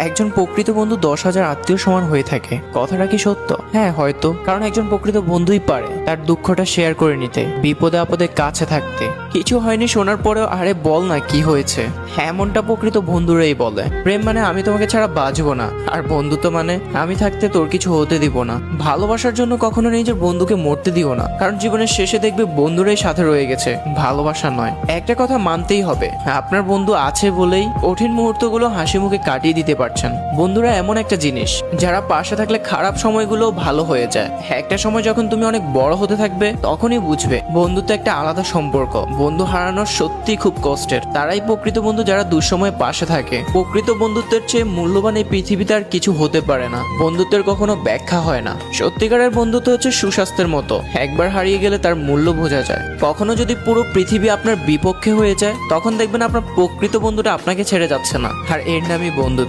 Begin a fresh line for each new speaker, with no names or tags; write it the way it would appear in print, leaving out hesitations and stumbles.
একজন প্রকৃত বন্ধু 10,000 আত্মীয় সমান হয়ে থাকে। কথাটা কি সত্য? হ্যাঁ, হয়তো। কারণ একজন প্রকৃত বন্ধুই পারে তার দুঃখটা শেয়ার করে নিতে, বিপদে আপদে কাছে থাকতে। কিছু হয়নি শোনার পরেও আরে বল না কি হয়েছে, এমনটা প্রকৃত বন্ধুরাই বলে। প্রেম মানে আমি তোমাকে ছাড়া বাঁচবো না, আর বন্ধুত্ব মানে আমি থাকতে তোর কিছু হতে দিব না। ভালোবাসার জন্য কখনো নিজের বন্ধুকে মরতে দিও না, কারণ জীবনের শেষে দেখবে বন্ধুরাই সাথে রয়ে গেছে, ভালোবাসা নয়। একটা কথা মানতেই হবে, আপনার বন্ধু আছে বলেই কঠিন মুহূর্তগুলো হাসি মুখে কাটিয়ে দিতে পারছেন। বন্ধুরা এমন একটা জিনিস যারা পাশে থাকলে খারাপ সময়গুলো ভালো হয়ে যায়। একটা সময় যখন তুমি অনেক বড় হতে থাকবে তখনই বুঝবে বন্ধুত্ব একটা আলাদা সম্পর্ক। বন্ধু হারানোর সত্যি খুব কষ্টের। তারাই প্রকৃত বন্ধু যারা দুঃসময়ে পাশে থাকে। প্রকৃত বন্ধুত্বের চেয়ে মূল্যবান এই পৃথিবীতে আর কিছু হতে পারে না। বন্ধুত্বের কখনো ব্যাখ্যা হয় না। সত্যিকারের বন্ধুত্ব হচ্ছে সুস্বাস্থ্যের মতো, একবার হারিয়ে গেলে তার মূল্য বোঝা যায়। কখনো যদি পুরো পৃথিবী আপনার বিপক্ষে হয়ে যায় তখন দেখবেন আপনার প্রকৃত বন্ধুটা আপনাকে ছেড়ে যাচ্ছে না, আর এর নামই বন্ধুত্ব।